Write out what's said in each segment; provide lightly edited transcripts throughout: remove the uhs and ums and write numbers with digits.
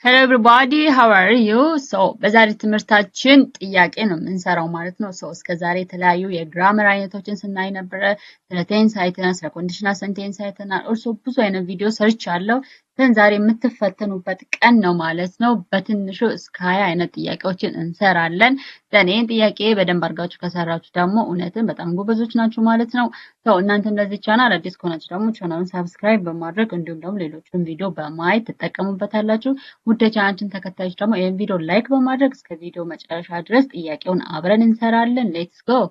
Hello everybody, how are you? በዛሬ ትምህርታችን ጥያቄ ነው የምንሰራው ማለት ነው። እስከ ዛሬ የተለያዩ የግራመር አይነቶችን ስናይ ነበረ። ስለ ቴንስ አይተናል፣ ስለ ኮንዲሽናል ሰንቴንስ አይተናል። ብዙ አይነት ቪዲዮ ሰርች አለው። ግን ዛሬ የምትፈተኑበት ቀን ነው ማለት ነው። በትንሹ እስከ 20 አይነት ጥያቄዎችን እንሰራለን። ይህን ጥያቄ በደንብ አድርጋችሁ ከሰራችሁ ደግሞ እውነትን በጣም ጎበዞች ናችሁ ማለት ነው። እናንተ እንደዚህ ቻናል አዲስ ከሆናችሁ ደግሞ ቻናሉን ሳብስክራይብ በማድረግ እንዲሁም ደግሞ ሌሎችን ቪዲዮ በማየት ትጠቀሙበታላችሁ። ውድ የቻናላችን ተከታዮች ደግሞ ይህን ቪዲዮ ላይክ በማድረግ እስከ ቪዲዮ መጨረሻ ድረስ ጥያቄውን አብረን እንሰራለን። ሌትስ ጎ።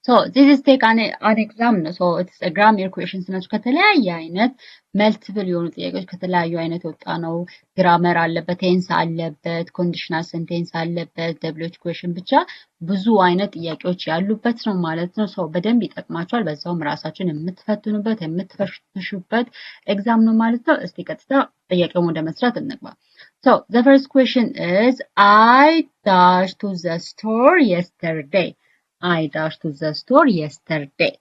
this is take an exam ነው። it's a grammar questions ናቸው። ከተለያየ አይነት መልቲፕል የሆኑ ጥያቄዎች ከተለያዩ አይነት ወጣ ነው። ግራመር አለበት፣ ቴንስ አለበት፣ ኮንዲሽናል ሰንቴንስ አለበት፣ ደብሊውኤች ኩዌሽን ብቻ ብዙ አይነት ጥያቄዎች ያሉበት ነው ማለት ነው። በደንብ ይጠቅማቸዋል። በዛውም ራሳችሁን የምትፈትኑበት የምትፈትሹበት ኤግዛም ነው ማለት ነው። እስቲ ቀጥታ ጥያቄውን ወደ መስራት እንግባ። the first question is I dashed to the store yesterday. I dashed to the store yesterday.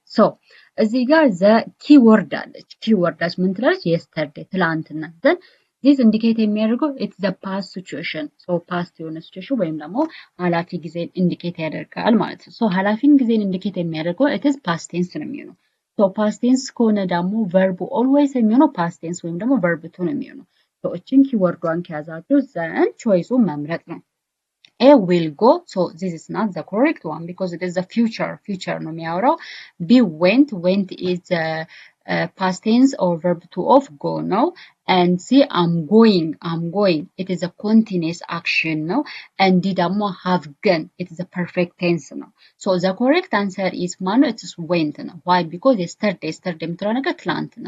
እዚህ ጋር the keyword አለች። keyword ምን ትላለች? yesterday ትላንትና። then this indicate የሚያደርገው it's the past situation. past የሆነ situation ወይም ደግሞ ኃላፊ ጊዜን ኢንዲኬት ያደርጋል ማለት ነው። ኃላፊን ጊዜን ኢንዲኬት የሚያደርገው it is past tense ነው የሚሆነው። past tense ከሆነ ደግሞ verb always የሚሆነው past tense ወይም ደግሞ verb to ነው የሚሆነው። እቺን keyword-ን ከያዛችሁ then choice-ን መምረጥ ነው። A will go, so this is not the correct one because it is the future ነው የሚያወራው። B went is past tense or verb to of go ነው። and C I'm going it is a continuous action ነው። and D ደግሞ have gone it is a perfect tense ነው። the correct answer is ማነው? it is went ነው። why? because yesterday የምትለው ነገር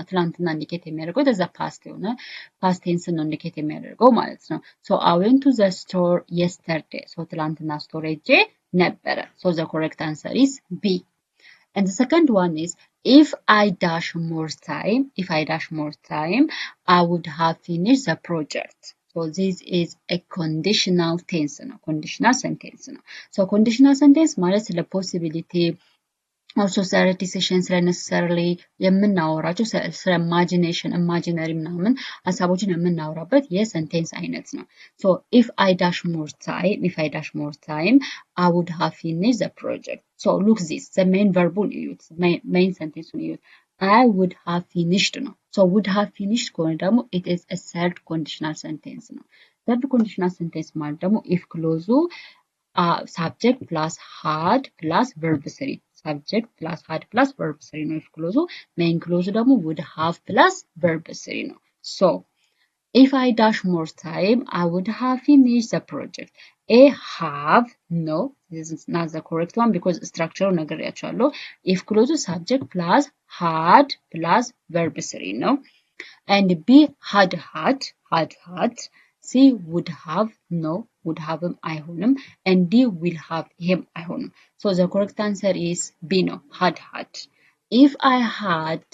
ትላንትና ኢንዲኬት የሚያደርገው it is a past የሆነ past tense ነው ኢንዲኬት የሚያደርገው ማለት ነው። I went to the store yesterday. ትላንትና ስቶር ሄጄ ነበረ። the correct answer is B. And the second one is if I dash more time, I would have finished the project. this is a conditional tense ነው። conditional sentence ነው። conditional sentence ማለት ስለ possibility also ስለ decision ስለ necessarily የምናወራቸው ስለ imaginary ምናምን ሀሳቦችን የምናወራበት የሰንቴንስ አይነት ነው። if I dash more time I would have finished the project. look this the main verb-ን እዩት main sentence-ን እዩት I would have finished ነው። would have finished ከሆነ ደግሞ it is a third conditional sentence ነው። third conditional sentence ማለት ደግሞ if clause subject plus had plus verb 3 subject plus had plus verb 3 ነው። if clause main clause ደግሞ would have plus verb 3 ነው። if I dash more time I would have finished the project. A have no, this is not the correct one because structure ነግሬያችኋለሁ። if clause subject plus had plus verb 3 ነው። and B had C would have no, would have አይሆንም and D will have ይሄም አይሆንም። the correct answer is B ነው had. if I had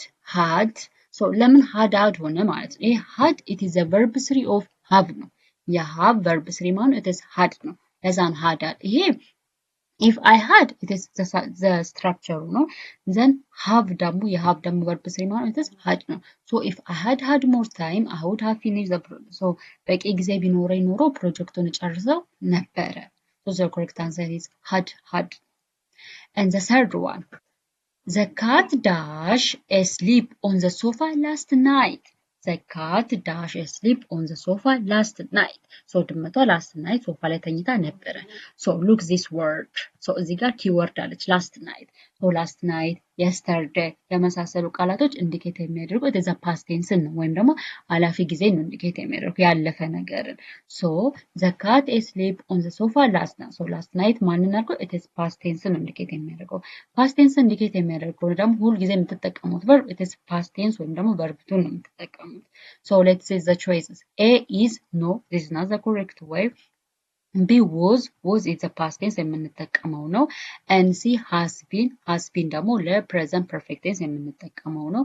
ለምን had ሆነ ማለት ነው። ይሄ had it is a verb 3 of have ነው። የሃቭ verb 3 ማለት it is had ነው። ለዛን had ይሄ if I had it is the structure ነው። then have ደግሞ የሃቭ ደግሞ verb 3 ማለት it is had ነው። if I had more time I would have finished the project. በቂ ጊዜ ቢኖረኝ ኖሮ ፕሮጀክቱን ጨርሰው ነበረ። the correct answer is had. and the third one, the cat dash asleep on the sofa last night. The cat dash asleep on the sofa last night. ድመቷ last night ሶፋ ላይ ተኝታ ነበረ። look this word. እዚህ ጋር keyword አለች last night. last night, yesterday የመሳሰሉ ቃላቶች ኢንዲኬት የሚያደርጉ it is a past tense ነው ወይም ደግሞ ኃላፊ ጊዜ ነው ኢንዲኬት የሚያደርጉ ያለፈ ነገርን። the cat asleep on the sofa last night. last night ማንን አልኩ? it is past tense ነው ኢንዲኬት የሚያደርገው። past tense ኢንዲኬት የሚያደርገው ደግሞ ሁል ጊዜ የምትጠቀሙት verb it is past tense ወይም ደግሞ verb to ነው የምትጠቀሙት። let's see the choices. A is no, this is not the correct way. B was is a past tense የምንጠቀመው ነው። and C has been ደግሞ ለpresent perfect tense የምንጠቀመው ነው።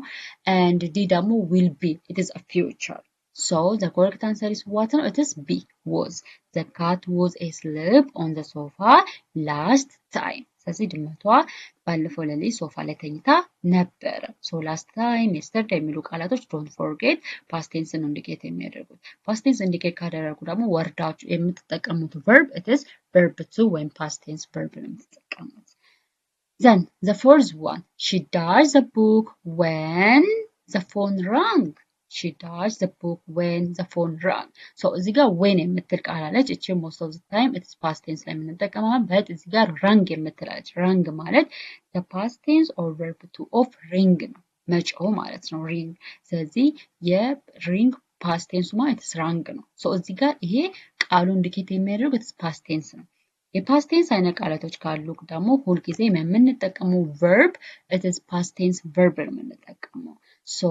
and D ደግሞ will be, it is a future. the correct answer is what? No, it is B, was. The cat was asleep on the sofa last time. ስለዚህ ድመቷ ባለፈው ሌሊት ሶፋ ላይ ተኝታ ነበረ። ሶ ላስት ታይም yesterday የሚሉ ቃላቶች ዶንት ፎርጌት ፓስት ቴንስን ኢንዲኬት የሚያደርጉት። ፓስት ቴንስ ኢንዲኬት ካደረጉ ደግሞ ወርዳችሁ የምትጠቀሙት verb it is verb to ወይም past tense verb ነው የምትጠቀሙት። Then the fourth one, she dashed the book when the phone rang. She dashed the book when the phone rang. So እዚህ ጋር when የምትል ቃል አለች። እቺ most of the time it's past tense ላይ የምንጠቀመው but እዚህ ጋር rang የምትል አለች። rang ማለት the past tense or verb to of ring ነው። መጮህ ማለት ነው ring። ስለዚህ የring past tense ማለት rang ነው። so እዚህ ጋር ይሄ ቃሉ ኢንዲኬት የሚያደርገው it's past tense ነው። የፓስት ቴንስ አይነት ቃላቶች ካሉ ደግሞ ሁልጊዜ የምንጠቀመው verb it is past tense verb ነው የምንጠቀመው። so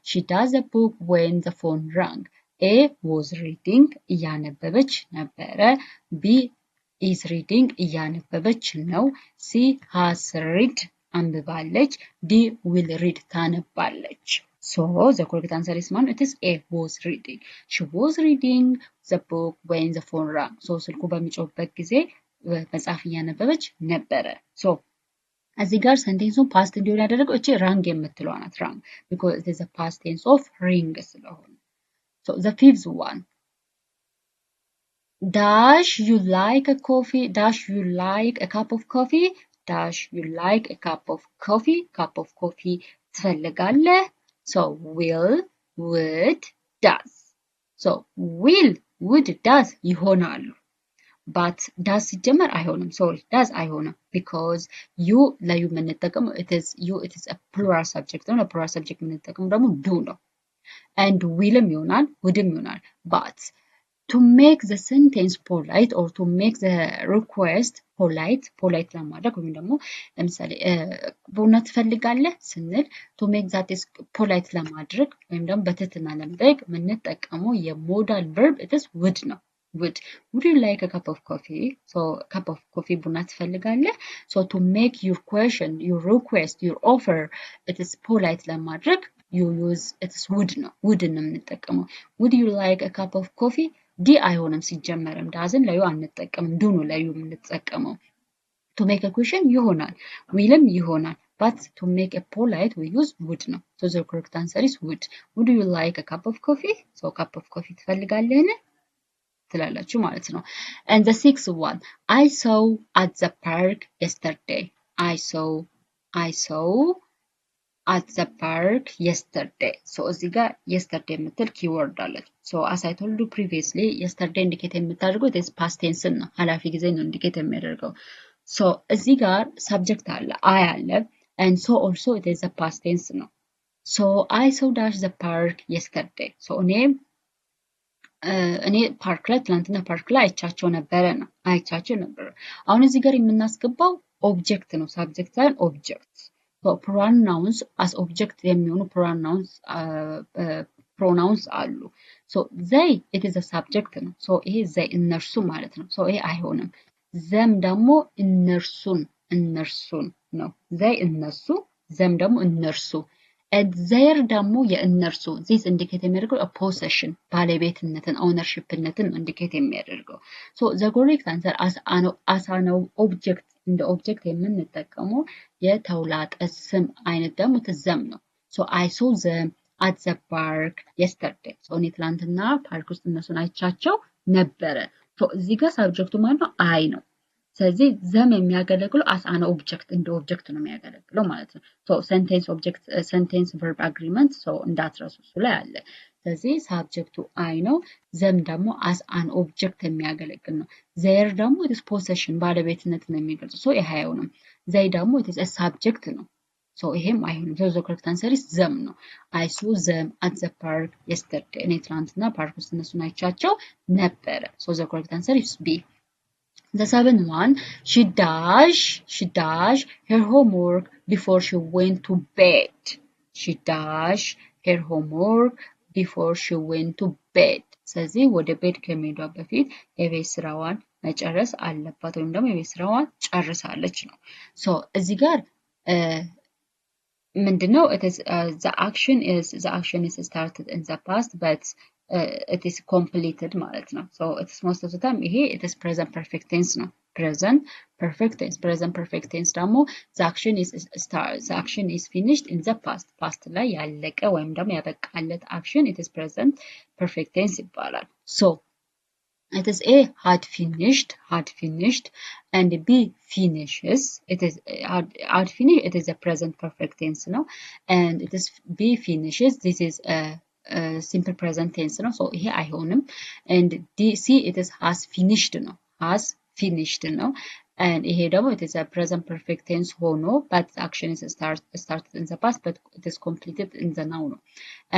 she does the book when the phone rang. A was reading እያነበበች ነበረ። B is reading እያነበበች ነው። C has read አንብባለች። D will read ታነባለች። so the correct answer is man it is A was reading. She was reading the book when the phone rang. so ስልኩ በሚጮህበት ጊዜ መጽሐፍ እያነበበች ነበረ። ሶ እዚህ ጋር ሰንቴንሱን ፓስት እንዲሆን ያደረገው እቺ ራንግ የምትለዋ ናት። ራንግ because it is a past tense of ring ስለሆነ። so the fifth one, dash you like a coffee, dash you like a cup of coffee, dash you like a cup of coffee, cup of coffee ትፈልጋለህ። so will, would, does. so will, would, does ይሆናሉ but does ሲጀመር አይሆንም። ሶሪ does አይሆንም because you ለዩ የምንጠቀመው it is a plural subject ነው። ለፕሉራል ሰብጀክት የምንጠቀመው ደግሞ do ነው and willም ይሆናል wouldም ይሆናል but to make the sentence polite or to make the request polite ለማድረግ ወይም ደግሞ ለምሳሌ ቡና ትፈልጋለህ ስንል to make that is polite ለማድረግ ወይም ደግሞ በትህትና ለመጠየቅ የምንጠቀመው የሞዳል verb it is would ነው። would you like a cup of coffee? so cup of coffee ቡና ትፈልጋለህ? so to make your question, your request, your offer it is polite ለማድረግ you use it is would ነው would ነው የምንጠቀመው። would you like a cup of coffee? ዲ አይሆንም ሲጀመርም ዳዝን ለዩ አንጠቀምም ዱ ነው ለዩ የምንጠቀመው። to make a question ይሆናል willም ይሆናል but to make a polite we use would ነው። so the correct answer is would. would you like a cup of coffee? so cup of coffee ትፈልጋለህን ትላላችሁ ማለት ነው። and the sixth one, I saw at the park yesterday. I saw at the park yesterday. so እዚህ ጋር yesterday የምትል ኪወርድ አለች። so as I told you previously yesterday ኢንዲኬት የምታደርገው is past tense ነው። ኃላፊ ጊዜ ነው ኢንዲኬት የሚያደርገው። so እዚህ ጋር subject አለ I አለ and so also it is a past tense ነው። so I saw dash the park yesterday. so እኔ ፓርክ ላይ ትናንትና ፓርክ ላይ አይቻቸው ነበረ ነው አይቻቸው ነበረ። አሁን እዚህ ጋር የምናስገባው ኦብጀክት ነው ሳብጀክት ሳይሆን ኦብጀክት። ፕሮናውንስ አስ ኦብጀክት የሚሆኑ ፕሮናውንስ አሉ። ዘይ ኢት ኢዝ ሳብጀክት ነው። ይሄ ዘይ እነርሱ ማለት ነው። ይሄ አይሆንም። ዘም ደግሞ እነርሱን ነው። ዘይ እነሱ፣ ዘም ደግሞ እነርሱ። ዘር ደግሞ የእነርሱ ዚስ ኢንዲኬት የሚያደርገው ፖሴሽን ባለቤትነትን ኦውነርሺፕነትን ኢንዲኬት የሚያደርገው። ዘ ኮሬክት አንሰር አሳ ነው ኦብጀክት እንደ ኦብጀክት የምንጠቀመው የተውላጠ ስም አይነት ደግሞ ትዘም ነው። አይ ሶ ዘም አት ዘ ፓርክ የስተርዴይ። እኔ ትላንትና ፓርክ ውስጥ እነሱን አይቻቸው ነበረ። እዚህ ጋር ሳብጀክቱ ማለት ነው አይ ነው። ስለዚህ ዘም የሚያገለግለው አስ አን ኦብጀክት እንደ ኦብጀክት ነው የሚያገለግለው ማለት ነው። ሴንቴንስ ኦብጀክት ሴንቴንስ ቨርብ አግሪመንት እንዳትረሱ እሱ ላይ አለ። ስለዚህ ሳብጀክቱ አይ ነው። ዘም ደግሞ አስ አን ኦብጀክት የሚያገለግል ነው። ዘር ደግሞ ኢትስ ፖሴሽን ባለቤትነትን የሚገልጽ ይሄ አይሆንም። ዘይ ደግሞ ኢትስ ሳብጀክት ነው። ይሄም አይሆንም። ዘ ኮሬክት አንሰር ኢዝ ዘም ነው። አይ ሶ ዘም አት ዘ ፓርክ የስተርዴይ። እኔ ትናንትና ፓርክ ውስጥ እነሱን አይቻቸው ነበረ። ዘ ኮሬክት አንሰር ኢዝ ቢ። The seventh one, she dashed her homework before she went to bed. She dashed her homework before she went to bed. ስለዚህ ወደ ቤት ከመሄዷ በፊት የቤት ስራዋን መጨረስ አለባት ወይም ደግሞ የቤት ስራዋን ጨርሳለች ነው። እዚህ ጋር ምንድነው? the action is started in the past but it is completed ማለት ነው። it is most of the time ይሄ it is present perfect tense ነው። present perfect tense ደግሞ the action is finished in the past ላይ ያለቀ ወይም ደግሞ ያበቃለት action it is present perfect tense ይባላል so it is A had finished and B finishes it is had finished it is a present perfect tense no and it is B finishes this is a simple present tense no so here አይሆንም and D C it is has finished no and ይሄ ደግሞ it is a present perfect tense ሆኖ but the action is started in the past but it is completed in the now no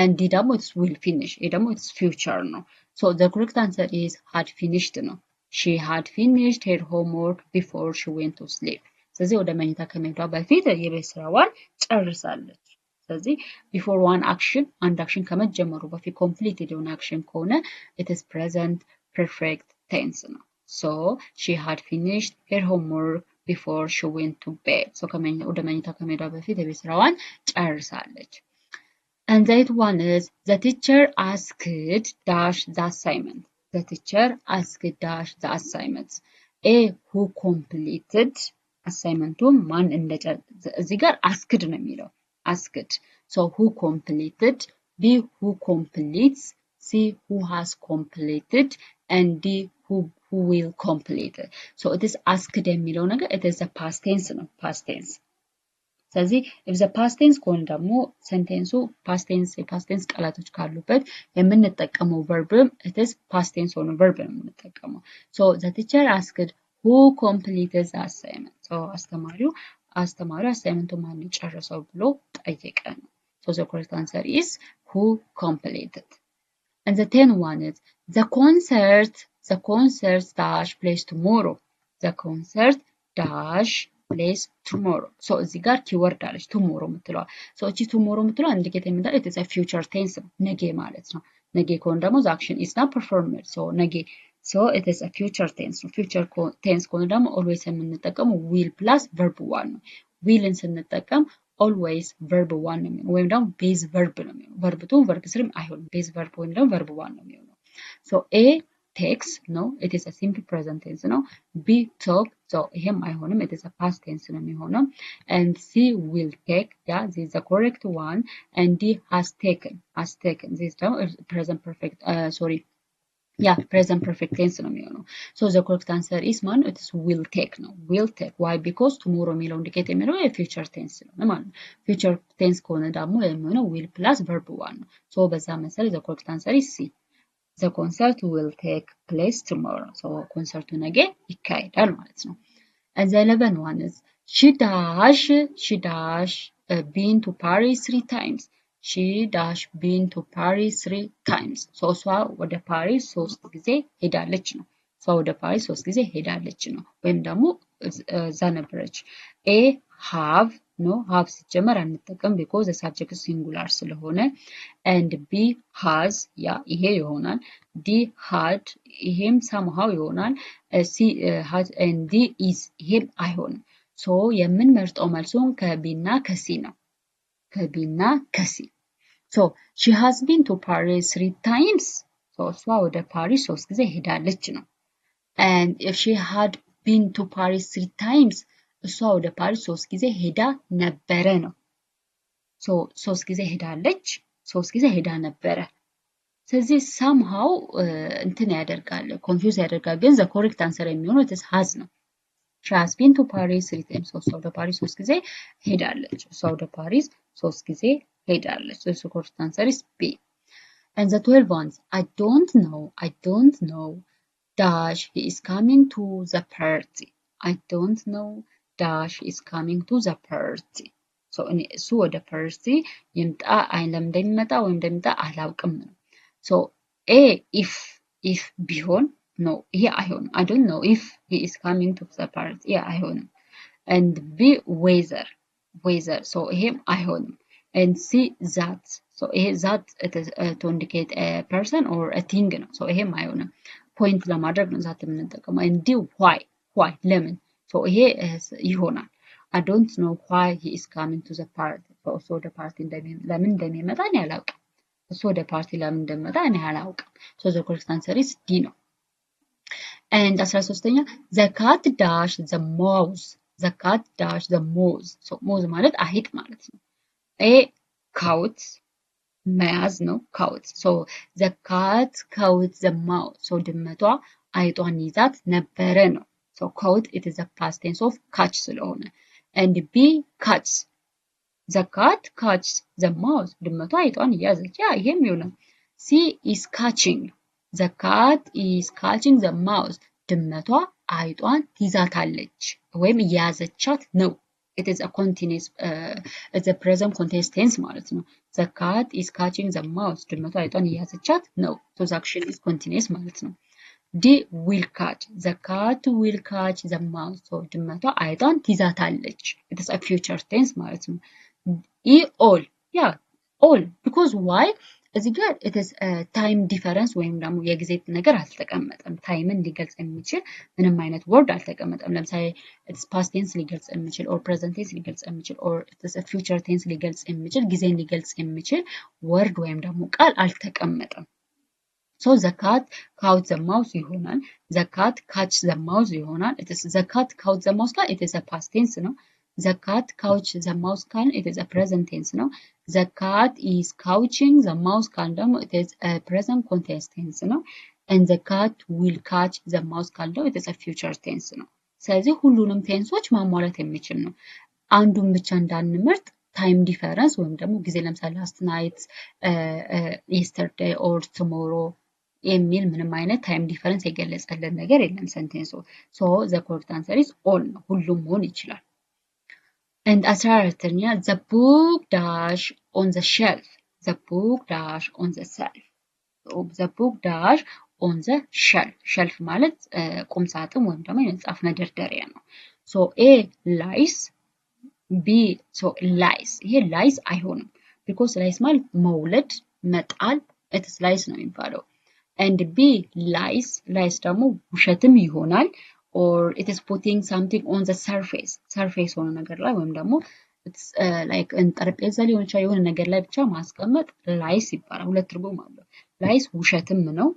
and D ደግሞ it will finish ይሄ ደግሞ it is future ነው so the correct answer is had finished no she had finished her homework before she went to sleep ስለዚህ ወደ መኝታ ከመሄዷ በፊት የቤት ስራዋን ጨርሳለች ስለዚህ before one action አንድ action ከመጀመሩ በፊት completed የሆነ action ከሆነ it is present perfect tense ነው so she had finished her homework before she went to bed so ወደ መኝታ ከመሄዷ በፊት የቤት ስራዋን ጨርሳለች and that one is the teacher asked dash the assignment the teacher asked dash the assignments A who completed assignment ማን እዚህ ጋር asked ነው የሚለው asked so who completed B who completes C who has completed and D who will complete so it is asked የሚለው ነገር it is a past tense ነው past tense ስለዚህ if the past tense ከሆነ ደግሞ ሴንቴንሱ past tense ቃላቶች ካሉበት የምንጠቀመው verb it is past tense ሆኖ verb ነው የምንጠቀመው so the teacher asked who completed the assignment so አስተማሪው አሳይመንቱን ማን ጨረሰው ብሎ ጠየቀ ነው so the correct answer is who completed and the 10th one is the concert dash plays tomorrow the concert dash plays tomorrow so እዚህ ጋር ኪወርድ አለች tomorrow የምትለዋ so እቺ tomorrow የምትለዋ ኢንዲኬት የሚያደርገው it is a future tense ነገ ማለት ነው ነገ ከሆነ ደግሞ the action is not performed so ነገ so it is a future tense future tense ከሆነ ደግሞ always የምንጠቀመው will plus verb 1 ነው willን ስንጠቀም always verb 1 ነው የሚሆነው ወይም ደግሞ base verb ነው የሚሆነው verb 2 verb 3 አይሆንም base verb ወይም ደግሞ verb 1 ነው የሚሆነው so A takes no it is a simple present tense no B took so ይሄም አይሆንም it is a past tense ነው የሚሆነው and C will take yeah this is the correct one and D has taken this ደግሞ present perfect yeah present perfect tense ነው የሚሆነው so the correct answer is man it is will take no will take why because tomorrow የሚለው ኢንዲኬት የሚለው የfuture tense ነው ማለት ነው future tense ከሆነ ደግሞ የሚሆነው will plus verb 1 ነው so በዛ መሰረት the correct answer is C the concert will take place tomorrow so ኮንሰርቱ ነገ ይካሄዳል ማለት ነው and the 11th one is she dash been to Paris 3 times she dash been to Paris 3 times so እሷ ወደ ፓሪስ 3 ጊዜ ሄዳለች ነው እሷ ወደ ፓሪስ 3 ጊዜ ሄዳለች ነው ወይም ደግሞ እዛ ነበረች A have no have ሲጀመር አንጠቀም because the subject singular ስለሆነ and B has ያ ይሄ ይሆናል D had ይሄም somehow ይሆናል C had and D is ይሄም አይሆንም so የምንመርጠው መልሱን ከቢና ከሲ ነው ከቢና ከሲ so she has been to Paris 3 times so እሷ ወደ ፓሪስ 3 ጊዜ ሄዳለች ነው and if she had been to Paris 3 times እሷ ወደ ፓሪስ 3 ጊዜ ሄዳ ነበረ ነው so 3 ጊዜ ሄዳለች 3 ጊዜ ሄዳ ነበረ ስለዚህ somehow እንትን ያደርጋል ኮንፊውዝ ያደርጋል ግን the correct answer የሚሆነው it is has ነው she has been to Paris 3 times so እሷ ወደ ፓሪስ 3 ጊዜ ሄዳለች እሷ ወደ ፓሪስ 3 ጊዜ ሄዳለች so the correct answer is B and the 12 ones I don't know dash he is coming to the party I don't know dash is coming to the party so እሱ ወደ ፓርቲ ይምጣ አይለም እንደሚመጣ ወይም እንደሚመጣ አላውቅም ነው so A if ቢሆን no ይሄ አይሆንም I don't know if he is coming to the party yeah አይሆንም and B weather so ይሄም አይሆንም and C that so ይሄ that it is to indicate a person or a thing ነው so ይሄም አይሆንም ፖይንት ለማድረግ ነው ዛት የምንጠቀመው and D why ለምን so ይሄ ይሆናል I don't know why he is coming to the party so ወደ ፓርቲ ለምን እንደሚመጣ እኔ አላውቅም እሱ ወደ ፓርቲ ለምን እንደሚመጣ እኔ አላውቅም so the correct answer is D ነው and 13ኛ the cat dash the mouse the cat dash the mouse so mouse ማለት አይጥ ማለት ነው ኤ ካውት መያዝ ነው ካውት so the cat caught the mouse so ድመቷ አይጧን ይዛት ነበረ ነው so caught it is a past tense of catch ስለሆነ and b catch the cat catches the mouse ድመቷ አይጧን እያዘች ያ ይሄም ይሆናል c is catching the cat is catching the mouse ድመቷ አይጧን ትይዛታለች ወይም እያዘቻት ነው it is a continuous it's a present continuous tense ማለት ነው the cat is catching the mouse ድመቷ አይጧን እያዘቻት ነው so the action is continuous ማለት ነው D will catch the cat will catch the mouse so ድመቷ አይጧን ትይዛታለች it is a future tense ማለት ነው E all yeah all because why እዚህ ጋር it is a time difference ወይም ደግሞ የጊዜ ነገር አልተቀመጠም ታይምን ሊገልጽ የሚችል ምንም አይነት word አልተቀመጠም ለምሳሌ it's past tense ሊገልጽ የሚችል or present tense ሊገልጽ የሚችል or it is a future tense ሊገልጽ የሚችል ጊዜን ሊገልጽ የሚችል word ወይም ደግሞ ቃል አልተቀመጠም so the cat caught the mouse ይሆናል the cat catch the mouse ይሆናል it is the cat caught the mouse it is a past tense ነው the cat couch the mouse can it is a present tense ነው the cat is couching the mouse can ደግሞ it is a present continuous tense ነው and the cat will catch the mouse can ደግሞ it is a future tense ነው ስለዚህ ሁሉንም ቴንሶች ማሟላት የሚችል ነው አንዱን ብቻ እንዳንመርጥ ታይም ዲፈረንስ ወይም ደግሞ ጊዜ ለምሳሌ last night yesterday or tomorrow የሚል ምንም አይነት ታይም ዲፈረንስ የገለጸልን ነገር የለም ሰንቴንሱ so the correct answer is all ነው ሁሉም መሆን ይችላል And 14ኛ the book dash on the shelf the book dash on the shelf the book dash on the shelf shelf ማለት ቁም ሳጥን ወይም ደግሞ የመጽሐፍ መደርደሪያ ነው so A lies B so lies ይሄ lies አይሆንም because lies ማለት መውለድ መጣል it is lies ነው የሚባለው and B lies lies ደግሞ ውሸትም ይሆናል or it is putting something on the surface ሆነ ነገር ላይ ወይም ደግሞ it's like ጠረጴዛ ሊሆን ይችላል የሆነ ነገር ላይ ብቻ ማስቀመጥ lies ይባላል ሁለት ትርጉም አለው lies ውሸትም ነው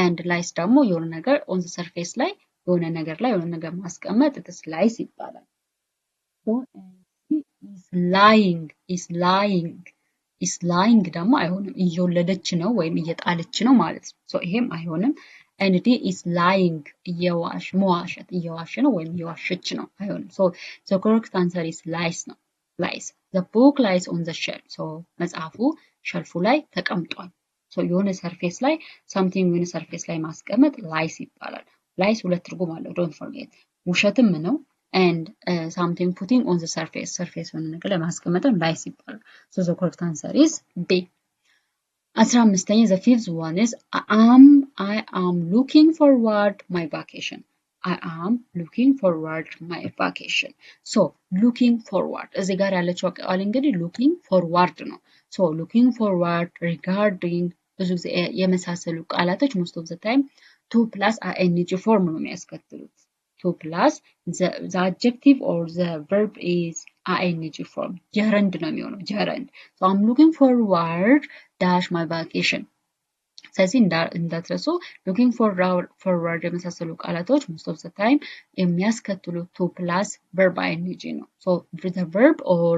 and lies ደግሞ የሆነ ነገር on the surface ላይ የሆነ ነገር ላይ የሆነ ነገር ማስቀመጥ it is lies ይባላል so is lying ደግሞ አይሆንም እየወለደች ነው ወይም እየጣለች ነው ማለት ነው so ይሄም አይሆንም and D is lying መዋሸት እየዋሸ ነው ወይም እየዋሸች ነው አይሆንም so the correct answer is lies ነው lies the book lies on the shelf so መጽሐፉ ሸልፉ ላይ ተቀምጧል so የሆነ ሰርፌስ ላይ something የሆነ ሰርፌስ ላይ ማስቀመጥ lies ይባላል lies ሁለት ትርጉም አለው don't forget ውሸትም ነው and something putting on the surface የሆነ ነገር ላይ ማስቀመጥ lies ይባላል so the correct answer is B 15ኛ the fifth one is I am looking forward my vacation I am looking forward my vacation so looking forward እዚህ ጋር ያለችው ቃል እንግዲህ looking forward ነው so looking forward regarding ብዙ ጊዜ የመሳሰሉ ቃላቶች most of the time 2 plus ing form ነው የሚያስከትሉት 2 plus the adjective or the verb is ing form gerund ነው የሚሆነው gerund so I'm looking forward dash my vacation ስለዚህ እንዳትረሱ looking forward የመሳሰሉ ቃላቶች most of the time የሚያስከትሉት 2 plus verb ing ነው so the verb or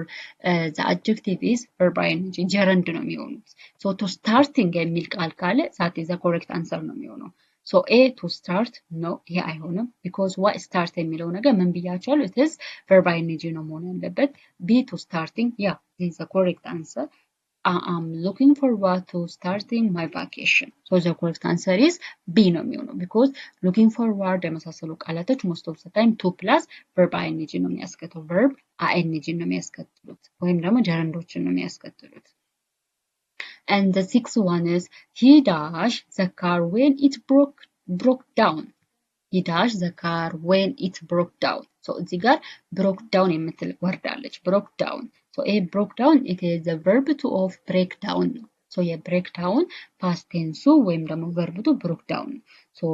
the adjective is verb ing gerund ነው የሚሆኑት so to starting የሚል ቃል ካለ that is the correct answer ነው የሚሆነው so A to start no ይሄ አይሆንም because what start የሚለው ነገር ምን ብያችኋለሁ it is verb ing ነው መሆን ያለበት B to starting yeah this is the correct answer I'm looking forward to starting my vacation so the correct answer is B ነው የሚሆነው because looking forward የመሳሰሉ ቃላቶች most of the time 2 plus verb ing ነው የሚያስከትሉት verb ing ነው የሚያስከትሉት ወይም ደግሞ ጀረንዶችን ነው የሚያስከትሉት And the sixth one is he dashed the car when it broke down. He dashed the car when it broke down. So እዚህ ጋር broke down የምትል ወርድ አለች broke down. So a broke down it is the verb to of break down. So የbreak down past tense ወይም ደግሞ verb to broke down. So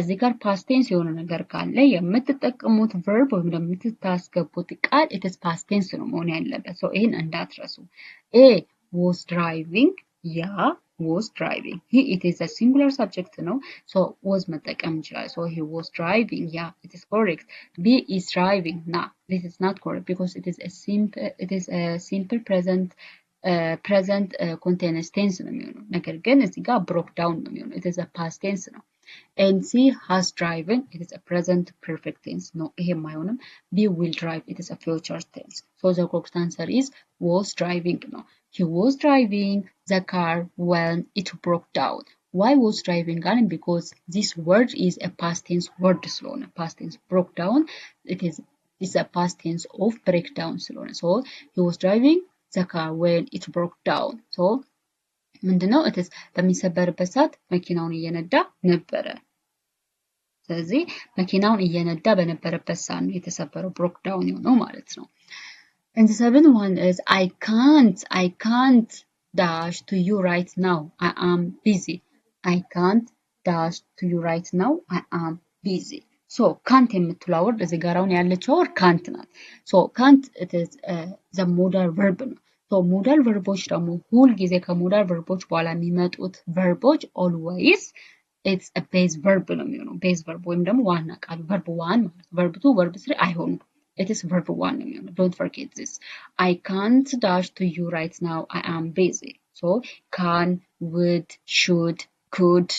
እዚህ ጋር past tense የሆነ ነገር ካለ የምትጠቀሙት verb ወይም ደግሞ የምታስገቡት ቃል it is past tense ነው መሆን ያለበት. So ይሄን እንዳትረሱ. A was driving yeah was driving. It is a singular subject ነው so was መጠቀም ይችላል so he was driving yeah it is correct B is driving nah this is not correct because it is a simple present continuous tense ነው የሚሆነው ነገር ግን እዚህ ጋር broke down ነው የሚሆነው it is a past tense ነው and C has driven it is a present perfect tense no ይሄም አይሆንም B will drive it is a future tense so the correct answer is was driving ነው he was driving the car when it broke down why was driving on because this word is a past tense word ስለሆነ past tense broke down it is a past tense of breakdown ስለሆነ so he was driving the car when it broke down so ምንድነው it is በሚሰበርበት ሰዓት መኪናውን እየነዳ ነበረ ስለዚህ መኪናውን እየነዳ በነበረበት ሰዓት ነው የተሰበረው broke down የሆነው ማለት ነው and the seventh one is I can't dash to you right now I am busy I can't dash to you right now I am busy so can't የምትለው word እዚህ ጋር አሁን ያለችው word can't ናት so can't it is the modal verb ነው so modal verboች ደግሞ ሁል ጊዜ ከሞዳል verboች በኋላ የሚመጡት verboች always it's a base verb ነው የሚሆነው base verb ወይም ደግሞ ዋና ቃል verb 1 ማለት verb 2 verb 3 አይሆኑም it is verb 1 ነው የሚሆነው don't forget this I can't dash to you right now I am busy so can would should could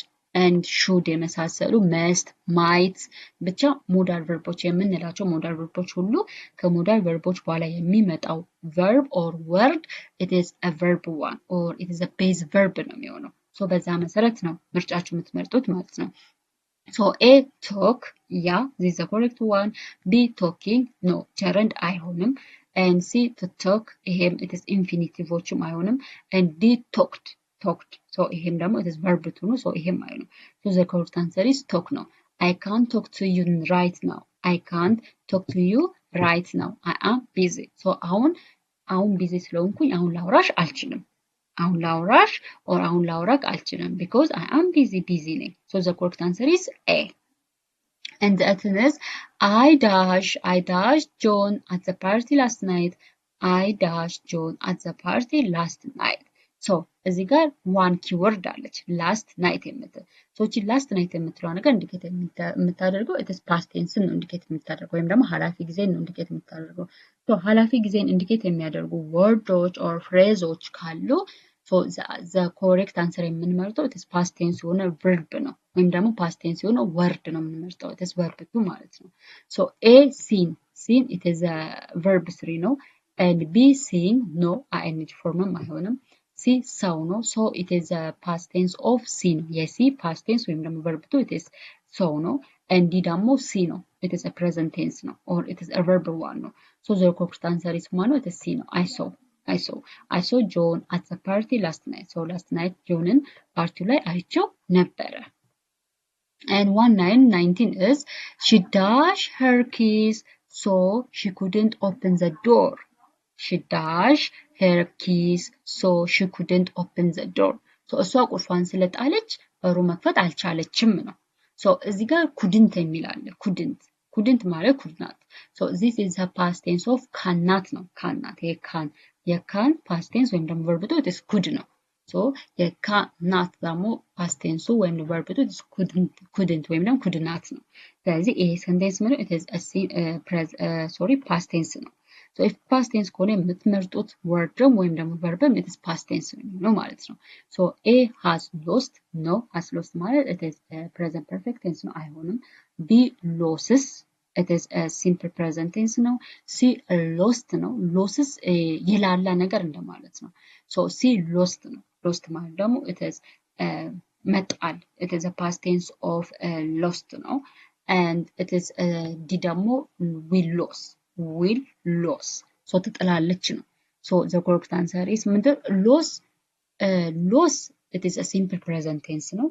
and should የመሳሰሉ must might ብቻ ሞዳል verboች የምንላቸው ሞዳል verboች ሁሉ ከሞዳል verboች በኋላ የሚመጣው verb or word it is a verb 1 or it is a base verb ነው የሚሆነው so በዛ መሰረት ነው ምርጫችሁ የምትመርጡት ማለት ነው so A talk yeah this is the correct one B talking no gerund አይሆንም and C to talk ይሄም it is infinitive አይሆንም and D talked so ይሄም ደግሞ it is verb 2 ነው so ይሄም አይሆንም so the correct answer is talk ነው I can't talk to you right now I can't talk to you right now I am busy so አሁን busy ስለሆንኩኝ አሁን ላውራሽ አልችልም አሁን ላውራሽ or አሁን ላውራክ አልችልም because I am busy ነኝ so the correct answer is A and that is I dashed John at the party last night I dashed John at the party last night so እዚህ ጋር one keyword አለች last night የምትል so እቺ last night የምትለው ነገር ኢንዲኬት የምታደርገው it is past tense ነው ኢንዲኬት የምታደርገው ወይም ደግሞ ኃላፊ ጊዜን ነው ኢንዲኬት የምታደርገው so ኃላፊ ጊዜን ኢንዲኬት የሚያደርጉ ወርዶች or phraseዎች ካሉ so the correct answer የምንመርጠው it is past tense የሆነ verb ነው ወይም ደግሞ past tense የሆነ word ነው የምንመርጠው it is verb 2 ማለት ነው so A seen it is a verb 3 ነው and B seeing no ing form አይሆንም C ሰው ነው so it is a past tense of see ነው የሲ past tense ወይም ደግሞ verb 2 it is ሰው ነው and D ደግሞ see ነው it is a present tense ነው or it is a verb 1 ነው so the correct answer is ማነው it is C ነው I saw John at the party last night so last night Johnን ፓርቲው ላይ አይቼው ነበረ and 1919 is she dashed her keys so she couldn't open the door she dashed her keys so she couldn't open the door so እሷ ቁልፏን ስለጣለች በሩ መክፈት አልቻለችም ነው so እዚህ ጋር couldn't የሚል አለ couldn't ማለት could not so this is a past tense of cannot ነው cannot የካን past tense ወይም ደግሞ verb 2 it is could ነው so የካናት ደግሞ past tense ወይም verb 2 it is couldn't ወይም ደግሞ could not ነው ስለዚህ ይሄ sentence ምንድነው it is a past tense ነው so if past tense ከሆነ የምትመርጡት wordም ወይም ደግሞ verbም it is past tense ነው ማለት ነው so A has lost no has lost ማለት it is present perfect tense ነው አይሆንም B losses it is a simple present tense ነው C lost ነው losses የላላ ነገር እንደማለት ነው so C lost ነው lost ማለት ደግሞ it is መጣል it is a past tense of lost ነው and it is D ደግሞ will lose so ትጥላለች ነው so the correct answer is ምንድን loss it is a simple present tense ነው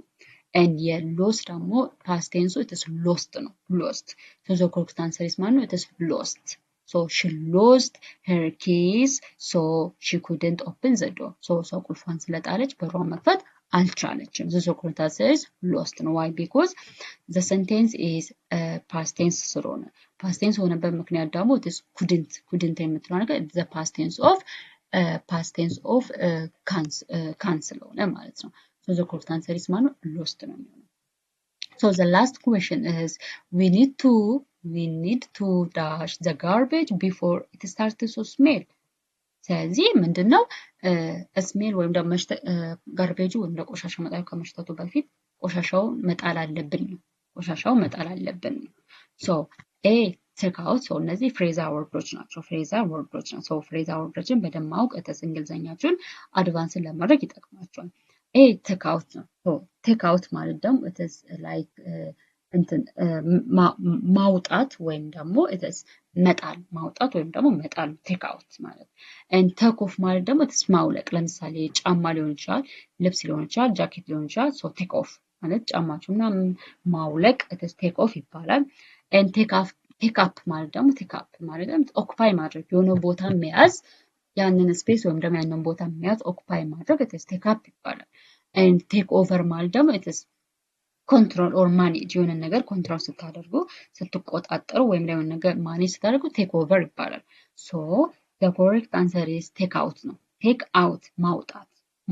and loss ደግሞ past tense it is lost ነው lost so the correct answer is ማነው it is lost so she lost her keys so she couldn't open the door so ቁልፏን ስለጣለች በሯን መክፈት አልቻለችም the correct answer is lost ነው why because the sentence is past tense ስለሆነ past tense ሆነበት ምክንያት ደግሞ it is couldn't የምትለው ነገር the past tense of past tense of cancel ሆነ ማለት ነው so the correct answer is ማለት lost ነው የሚሆነው so the last question is we need to dash the garbage before it starts to smell ስለዚህ ምንድነው ስሜል ወይም ደግሞ ጋርቤጁ ወይም ደግሞ ቆሻሻ መጣል ከመሽተቱ በፊት ቆሻሻው መጣል አለብን so a take out so እነዚህ phrasal words ናቸው phrasal wordsን በደንብ ማወቅ እንግሊዘኛችሁን አድቫንስ ለማድረግ ይጠቅማችኋል a take out ነው so take out ማለት ደግሞ it is like ማውጣት ወይም ደግሞ it is መጣል ማውጣት ወይም ደግሞ መጣል take out ማለት and take off ማለት ደግሞ it is ማውለቅ ለምሳሌ ጫማ ሊሆን ይችላል ልብስ ሊሆን ይችላል ጃኬት ሊሆን ይችላል so take off ማለት ጫማችሁና ማውለቅ it is take off ይባላል and take up ማለት ደግሞ take up ማለት ደግሞ occupy ማድረግ የሆነ ቦታ መያዝ ያንን ስፔስ ወይም ደግሞ ያንን ቦታ መያዝ occupy ማድረግ it is take up ይባላል and take over ማለት ደግሞ it is control or manage የሆነ ነገር ኮንትሮል ስታደርጉ ስትቆጣጠሩ ወይም ደግሞ ነገር ማኔጅ ስታደርጉ take over ይባላል so the correct answer is take out ነው take out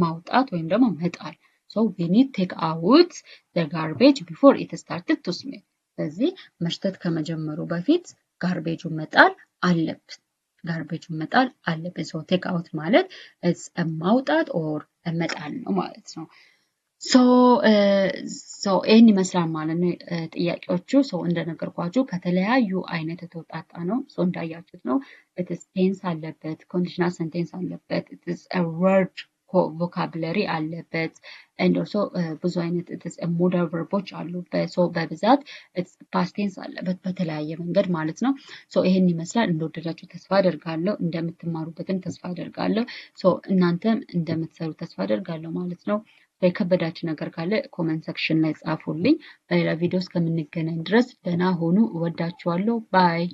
ማውጣት ወይም ደግሞ መጣል so we need take out the garbage before it started to smell ስለዚህ መሽተት ከመጀመሩ በፊት ጋርቤጁ መጣል አለብን so take out ማለት it's ማውጣት or መጣል ነው ማለት ነው so ይሄን ይመስላል ማለት ነው ጥያቄዎቹ so እንደነገርኳችሁ ከተለያዩ አይነት ተወጣጣ ነው so እንዳያችሁት ነው it is tense አለበት conditional sentence አለበት it is a word vocabulary አለበት and also ብዙ አይነት it is a modal verbs አሉበት so በብዛት it's past tense አለበት በተለያየ መንገድ ማለት ነው so ይሄን ይመስላል እንደወደዳችሁ ተስፋ አደርጋለሁ እንደምትማሩበትም ተስፋ አደርጋለሁ so እናንተም እንደምትሰሩ ተስፋ አደርጋለሁ ማለት ነው የከበዳችሁ ነገር ካለ ኮሜንት ሴክሽን ላይ ጻፉልኝ በሌላ ቪዲዮ እስከምንገናኝ ድረስ ደህና ሁኑ እወዳችኋለሁ ባይ